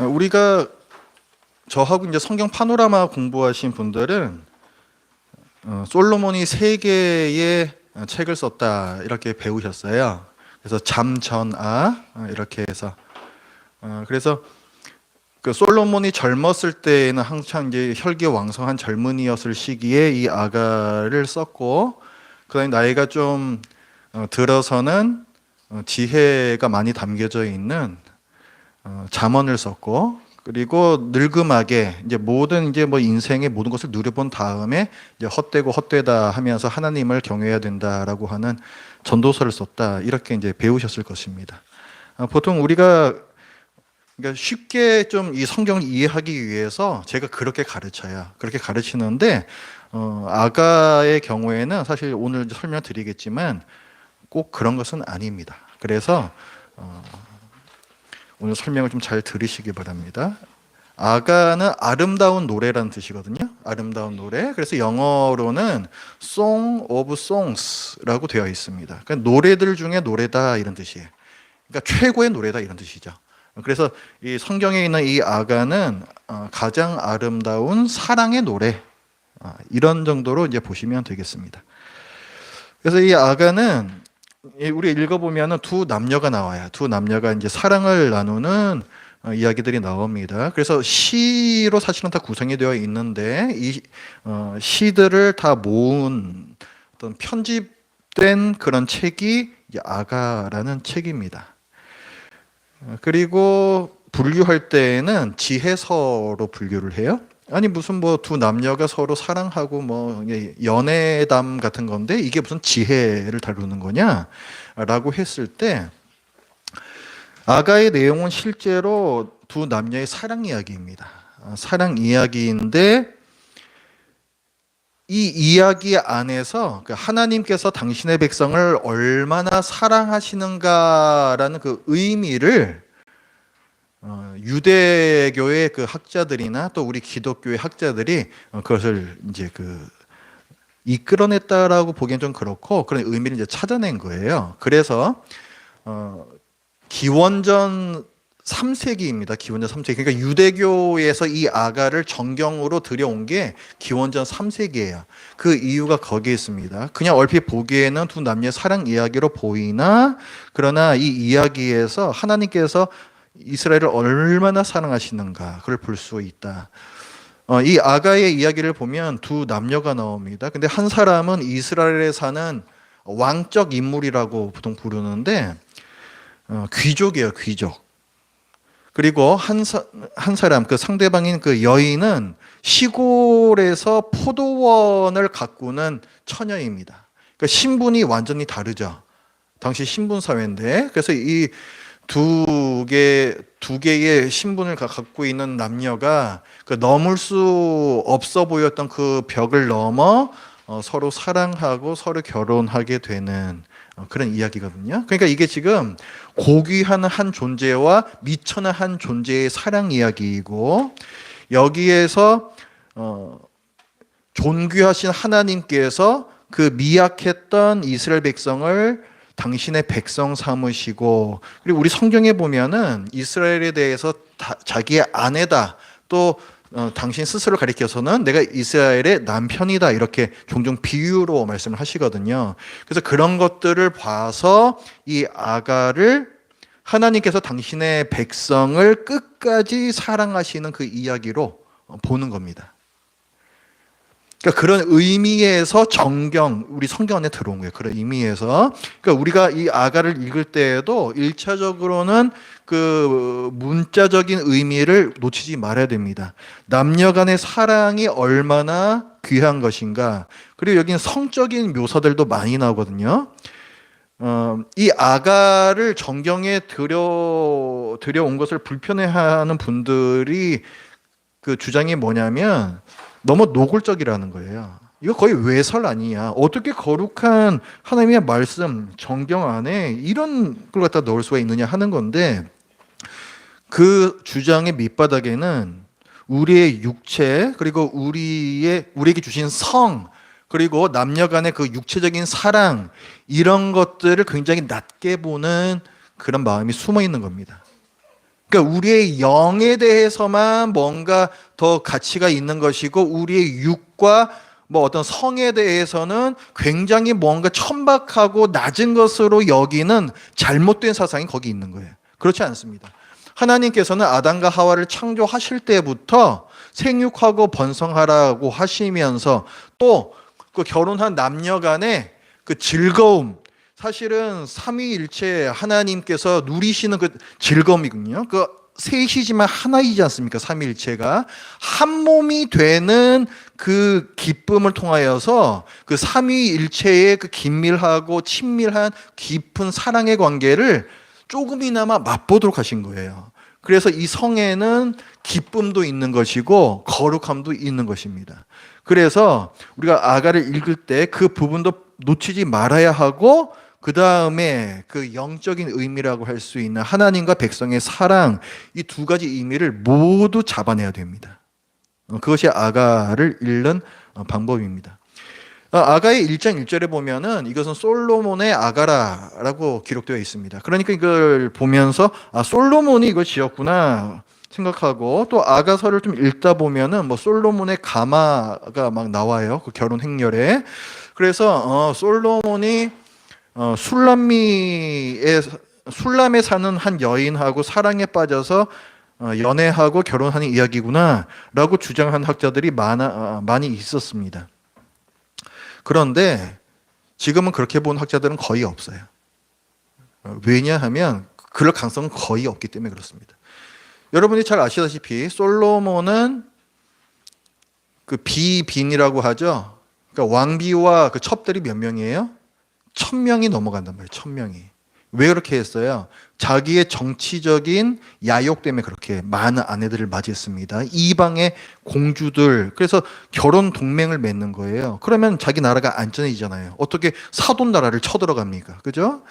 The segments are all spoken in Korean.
우리가 저하고 이제 성경 파노라마 공부하신 분들은 솔로몬이 세 개의 책을 썼다 이렇게 배우셨어요. 그래서 잠전아 이렇게 해서 그래서 그 솔로몬이 젊었을 때에는 한창 이제 혈기왕성한 젊은이였을 시기에 이 아가를 썼고, 그다음에 나이가 좀 들어서는 지혜가 많이 담겨져 있는 잠언을 썼고, 그리고 늙음하게 이제 모든 이제 뭐 인생의 모든 것을 누려본 다음에 이제 헛되고 헛되다 하면서 하나님을 경외해야 된다라고 하는 전도서를 썼다 이렇게 이제 배우셨을 것입니다. 보통 우리가 그러니까 쉽게 좀 이 성경을 이해하기 위해서 제가 그렇게 가르쳐요. 그렇게 가르치는데 아가의 경우에는 사실 오늘 설명을 드리겠지만 꼭 그런 것은 아닙니다. 그래서 오늘 설명을 좀 잘 들으시기 바랍니다. 아가는 아름다운 노래라는 뜻이거든요. 아름다운 노래. 그래서 영어로는 Song of Songs라고 되어 있습니다. 그러니까 노래들 중에 노래다 이런 뜻이에요. 그러니까 최고의 노래다 이런 뜻이죠. 그래서 이 성경에 있는 이 아가는 가장 아름다운 사랑의 노래 이런 정도로 이제 보시면 되겠습니다. 그래서 이 아가는 우리 읽어보면은 두 남녀가 나와요. 두 남녀가 이제 사랑을 나누는 이야기들이 나옵니다. 그래서 시로 사실은 다 구성이 되어 있는데 이 시들을 다 모은 어떤 편집된 그런 책이 이제 아가라는 책입니다. 그리고 분류할 때에는 지혜서로 분류를 해요. 아니 무슨 뭐 두 남녀가 서로 사랑하고 뭐 연애담 같은 건데 이게 무슨 지혜를 다루는 거냐라고 했을 때 아가의 내용은 실제로 두 남녀의 사랑 이야기입니다. 사랑 이야기인데 이 이야기 안에서 하나님께서 당신의 백성을 얼마나 사랑하시는가라는 그 의미를 유대교의 그 학자들이나 또 우리 기독교의 학자들이 그것을 이제 이끌어냈다라고 보기엔 좀 그렇고 그런 의미를 이제 찾아낸 거예요. 그래서 기원전 3세기입니다. 기원전 3세기. 그러니까 유대교에서 이 아가를 정경으로 들여온 게 기원전 3세기예요. 그 이유가 거기에 있습니다. 그냥 얼핏 보기에는 두 남녀의 사랑 이야기로 보이나 그러나 이 이야기에서 하나님께서 이스라엘을 얼마나 사랑하시는가 그걸 볼 수 있다. 이 아가의 이야기를 보면 두 남녀가 나옵니다. 근데 한 사람은 이스라엘에 사는 왕적 인물이라고 보통 부르는데 귀족이에요, 귀족. 그리고 한 사람, 그 상대방인 그 여인은 시골에서 포도원을 가꾸는 처녀입니다. 그러니까 신분이 완전히 다르죠. 당시 신분 사회인데, 그래서 이 두 개의 신분을 갖고 있는 남녀가 넘을 수 없어 보였던 그 벽을 넘어 서로 사랑하고 서로 결혼하게 되는 그런 이야기거든요. 그러니까 이게 지금 고귀한 한 존재와 미천한 한 존재의 사랑 이야기이고 여기에서 존귀하신 하나님께서 그 미약했던 이스라엘 백성을 당신의 백성 삼으시고 그리고 우리 성경에 보면은 이스라엘에 대해서 자기의 아내다 또 당신 스스로 가리켜서는 내가 이스라엘의 남편이다 이렇게 종종 비유로 말씀을 하시거든요. 그래서 그런 것들을 봐서 이 아가를 하나님께서 당신의 백성을 끝까지 사랑하시는 그 이야기로 보는 겁니다. 그러니까 그런 의미에서 정경, 우리 성경 안에 들어온 거예요. 그런 의미에서. 그러니까 우리가 이 아가를 읽을 때에도 1차적으로는 그 문자적인 의미를 놓치지 말아야 됩니다. 남녀 간의 사랑이 얼마나 귀한 것인가. 그리고 여기는 성적인 묘사들도 많이 나오거든요. 이 아가를 정경에 들여온 것을 불편해하는 분들이 그 주장이 뭐냐면 너무 노골적이라는 거예요. 이거 거의 외설 아니냐. 어떻게 거룩한 하나님의 말씀, 정경 안에 이런 걸 갖다 넣을 수가 있느냐 하는 건데 그 주장의 밑바닥에는 우리의 육체 그리고 우리에게 주신 성 그리고 남녀 간의 그 육체적인 사랑 이런 것들을 굉장히 낮게 보는 그런 마음이 숨어 있는 겁니다. 그러니까 우리의 영에 대해서만 뭔가 더 가치가 있는 것이고 우리의 육과 뭐 어떤 성에 대해서는 굉장히 뭔가 천박하고 낮은 것으로 여기는 잘못된 사상이 거기 있는 거예요. 그렇지 않습니다. 하나님께서는 아담과 하와를 창조하실 때부터 생육하고 번성하라고 하시면서 또 그 결혼한 남녀 간의 그 즐거움, 사실은 삼위일체 하나님께서 누리시는 그 즐거움이군요. 그 셋이지만 하나이지 않습니까? 삼위일체가 한 몸이 되는 그 기쁨을 통하여서 그 삼위일체의 그 긴밀하고 친밀한 깊은 사랑의 관계를 조금이나마 맛보도록 하신 거예요. 그래서 이 성에는 기쁨도 있는 것이고 거룩함도 있는 것입니다. 그래서 우리가 아가를 읽을 때 그 부분도 놓치지 말아야 하고, 그 다음에 그 영적인 의미라고 할 수 있는 하나님과 백성의 사랑, 이 두 가지 의미를 모두 잡아내야 됩니다. 그것이 아가를 읽는 방법입니다. 아가의 1장 1절에 보면은 이것은 솔로몬의 아가라라고 기록되어 있습니다. 그러니까 이걸 보면서 솔로몬이 이걸 지었구나 생각하고, 또 아가서를 좀 읽다 보면은 뭐 솔로몬의 가마가 막 나와요. 그 결혼 행렬에. 그래서 솔로몬이 술람에 사는 한 여인하고 사랑에 빠져서 연애하고 결혼하는 이야기구나라고 주장하는 학자들이 많이 있었습니다. 그런데 지금은 그렇게 본 학자들은 거의 없어요. 왜냐하면 그럴 가능성은 거의 없기 때문에 그렇습니다. 여러분이 잘 아시다시피 솔로몬은 그 비빈이라고 하죠. 그러니까 왕비와 그 첩들이 몇 명이에요? 1000명이 넘어간단 말이에요. 1000명이. 왜 그렇게 했어요? 자기의 정치적인 야욕 때문에 그렇게 많은 아내들을 맞이했습니다. 이방의 공주들. 그래서 결혼 동맹을 맺는 거예요. 그러면 자기 나라가 안전해지잖아요. 어떻게 사돈 나라를 쳐들어갑니까? 그죠?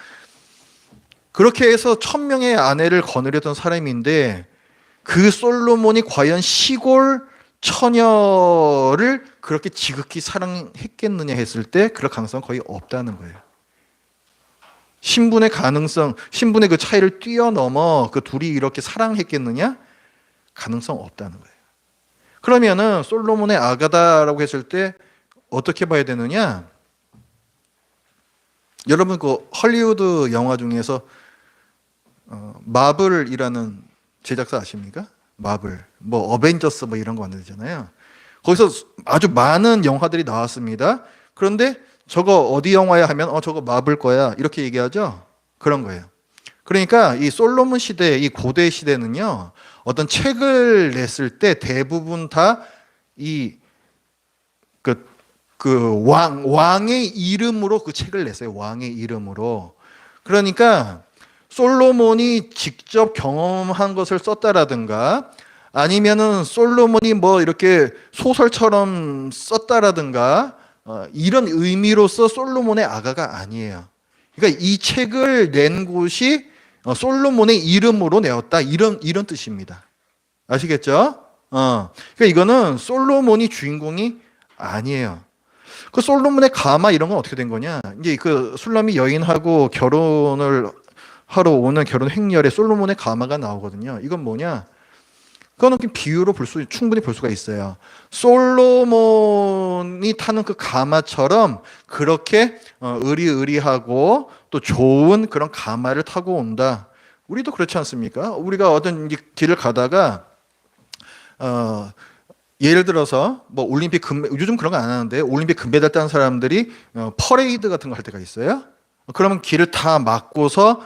그렇게 해서 1000명의 아내를 거느렸던 사람인데, 그 솔로몬이 과연 시골 처녀를 그렇게 지극히 사랑했겠느냐 했을 때 그럴 가능성은 거의 없다는 거예요. 신분의 그 차이를 뛰어넘어 그 둘이 이렇게 사랑했겠느냐? 가능성 없다는 거예요. 그러면은 솔로몬의 아가다라고 했을 때 어떻게 봐야 되느냐? 여러분 그 헐리우드 영화 중에서 마블이라는 제작사 아십니까? 마블, 뭐 어벤져스 뭐 이런 거 만들잖아요. 거기서 아주 많은 영화들이 나왔습니다. 그런데 저거 어디 영화야 하면 저거 마블 거야 이렇게 얘기하죠. 그런 거예요. 그러니까 이 솔로몬 시대, 이 고대 시대는요, 어떤 책을 냈을 때 대부분 다 이 왕의 이름으로 그 책을 냈어요. 왕의 이름으로. 그러니까 솔로몬이 직접 경험한 것을 썼다라든가, 아니면은 솔로몬이 뭐 이렇게 소설처럼 썼다라든가, 이런 의미로서 솔로몬의 아가가 아니에요. 그러니까 이 책을 낸 곳이 솔로몬의 이름으로 내었다, 이런 뜻입니다. 아시겠죠? 그러니까 이거는 솔로몬이 주인공이 아니에요. 그 솔로몬의 가마 이런 건 어떻게 된 거냐? 이제 그 술람이 여인하고 결혼을 하러 오는 결혼 행렬에 솔로몬의 가마가 나오거든요. 이건 뭐냐? 그거는 비유로 충분히 볼 수가 있어요. 솔로몬이 타는 그 가마처럼 그렇게 의리의리하고 또 좋은 그런 가마를 타고 온다. 우리도 그렇지 않습니까? 우리가 어떤 길을 가다가 예를 들어서 뭐 올림픽 요즘 그런 거 안 하는데 올림픽 금메달 딴 사람들이 퍼레이드 같은 거 할 때가 있어요. 그러면 길을 다 막고서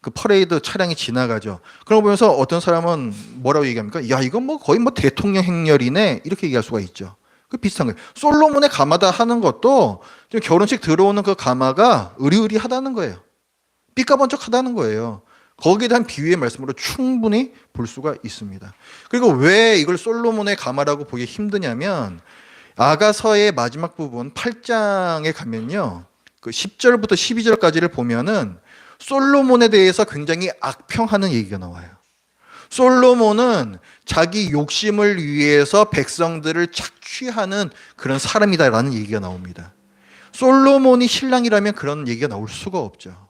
그 퍼레이드 차량이 지나가죠. 그런 거 보면서 어떤 사람은 뭐라고 얘기합니까? 야, 이건 뭐 거의 뭐 대통령 행렬이네, 이렇게 얘기할 수가 있죠. 그 비슷한 거예요. 솔로몬의 가마다 하는 것도 결혼식 들어오는 그 가마가 의리의리하다는 거예요. 삐까번쩍하다는 거예요. 거기에 대한 비유의 말씀으로 충분히 볼 수가 있습니다. 그리고 왜 이걸 솔로몬의 가마라고 보기 힘드냐면, 아가서의 마지막 부분 8장에 가면요, 그 10절부터 12절까지를 보면은 솔로몬에 대해서 굉장히 악평하는 얘기가 나와요. 솔로몬은 자기 욕심을 위해서 백성들을 착취하는 그런 사람이다라는 얘기가 나옵니다. 솔로몬이 신랑이라면 그런 얘기가 나올 수가 없죠.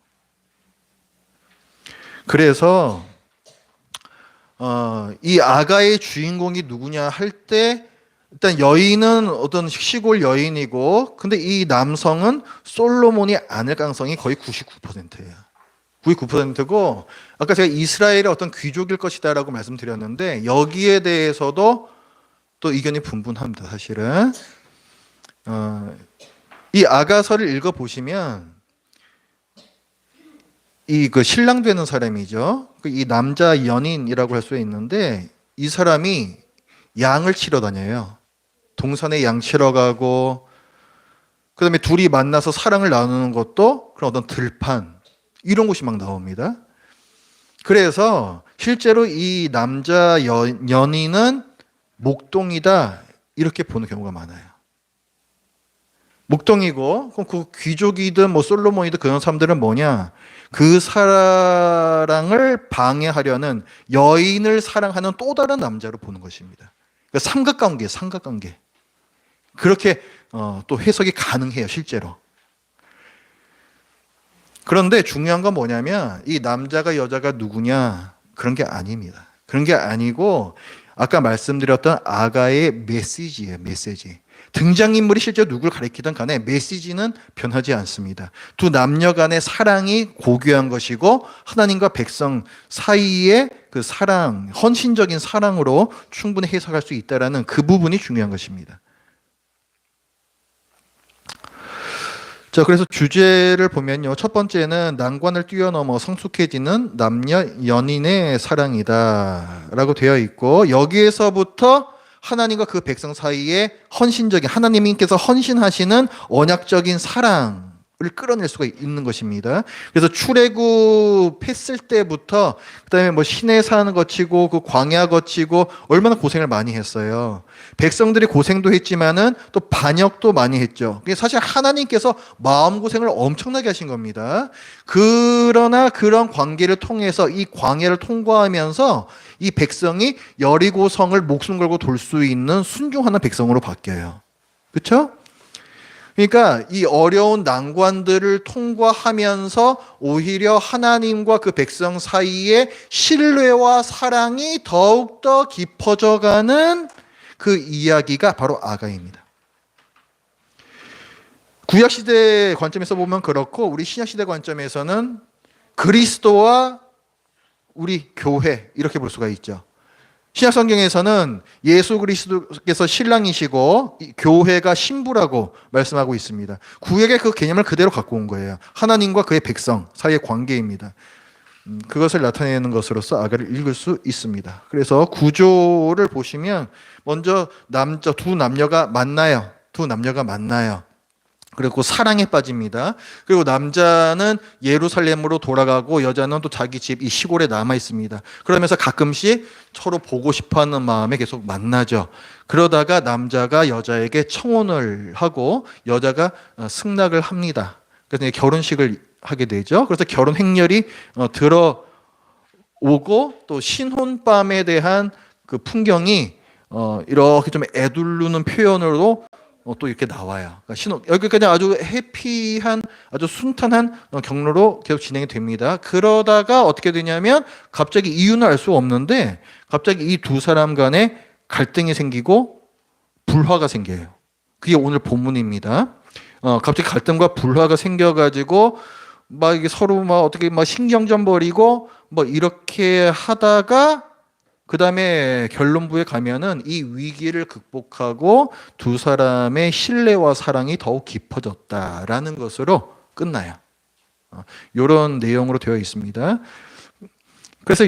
그래서 이 아가의 주인공이 누구냐 할 때 일단 여인은 어떤 시골 여인이고 근데 이 남성은 솔로몬이 아닐 가능성이 거의 99%예요. 99%고 아까 제가 이스라엘의 어떤 귀족일 것이다라고 말씀드렸는데 여기에 대해서도 또 의견이 분분합니다. 사실은 이 아가서를 읽어보시면 이 그 신랑 되는 사람이죠. 이 남자 연인이라고 할 수 있는데 이 사람이 양을 치러 다녀요. 동산에 양 치러 가고 그다음에 둘이 만나서 사랑을 나누는 것도 그런 어떤 들판 이런 곳이 막 나옵니다. 그래서 실제로 이 남자 연인은 목동이다 이렇게 보는 경우가 많아요. 목동이고 그럼 그 귀족이든 뭐 솔로몬이든 그런 사람들은 뭐냐? 그 사랑을 방해하려는 여인을 사랑하는 또 다른 남자로 보는 것입니다. 그러니까 삼각관계, 삼각관계. 그렇게 또 해석이 가능해요, 실제로. 그런데 중요한 건 뭐냐면 이 남자가 여자가 누구냐 그런 게 아닙니다. 그런 게 아니고 아까 말씀드렸던 아가의 메시지예요, 메시지. 등장인물이 실제 누굴 가리키든 간에 메시지는 변하지 않습니다. 두 남녀 간의 사랑이 고귀한 것이고 하나님과 백성 사이의 그 사랑, 헌신적인 사랑으로 충분히 해석할 수 있다는 그 부분이 중요한 것입니다. 자, 그래서 주제를 보면요. 첫 번째는 난관을 뛰어넘어 성숙해지는 남녀 연인의 사랑이다 라고 되어 있고 여기에서부터 하나님과 그 백성 사이에 헌신적인 하나님께서 헌신하시는 언약적인 사랑을 끌어낼 수가 있는 것입니다. 그래서 출애굽했을 때부터 그다음에 뭐 시내산 거치고 그 광야 거치고 얼마나 고생을 많이 했어요. 백성들이 고생도 했지만은 또 반역도 많이 했죠. 사실 하나님께서 마음고생을 엄청나게 하신 겁니다. 그러나 그런 관계를 통해서 이 광야를 통과하면서 이 백성이 여리고성을 목숨 걸고 돌 수 있는 순종하는 백성으로 바뀌어요. 그렇죠? 그러니까 이 어려운 난관들을 통과하면서 오히려 하나님과 그 백성 사이에 신뢰와 사랑이 더욱더 깊어져가는 그 이야기가 바로 아가입니다. 구약시대 관점에서 보면 그렇고 우리 신약시대 관점에서는 그리스도와 우리 교회 이렇게 볼 수가 있죠. 신약 성경에서는 예수 그리스도께서 신랑이시고 교회가 신부라고 말씀하고 있습니다. 구약의 그 개념을 그대로 갖고 온 거예요. 하나님과 그의 백성 사이의 관계입니다. 그것을 나타내는 것으로서 아가를 읽을 수 있습니다. 그래서 구조를 보시면 먼저 두 남녀가 만나요. 두 남녀가 만나요. 그리고 사랑에 빠집니다. 그리고 남자는 예루살렘으로 돌아가고 여자는 또 자기 집 이 시골에 남아 있습니다. 그러면서 가끔씩 서로 보고 싶어하는 마음에 계속 만나죠. 그러다가 남자가 여자에게 청혼을 하고 여자가 승낙을 합니다. 그래서 결혼식을 하게 되죠. 그래서 결혼 행렬이 들어오고 또 신혼밤에 대한 그 풍경이 이렇게 좀 애둘르는 표현으로 또 이렇게 나와요. 그러니까 여기까지 아주 해피한, 아주 순탄한 경로로 계속 진행이 됩니다. 그러다가 어떻게 되냐면 갑자기 이유는 알 수 없는데 갑자기 이 두 사람 간에 갈등이 생기고 불화가 생겨요. 그게 오늘 본문입니다. 갑자기 갈등과 불화가 생겨가지고 막 이게 서로 막 어떻게 막 신경전 벌이고 뭐 이렇게 하다가 그 다음에 결론부에 가면은 이 위기를 극복하고 두 사람의 신뢰와 사랑이 더욱 깊어졌다라는 것으로 끝나요. 이런 내용으로 되어 있습니다. 그래서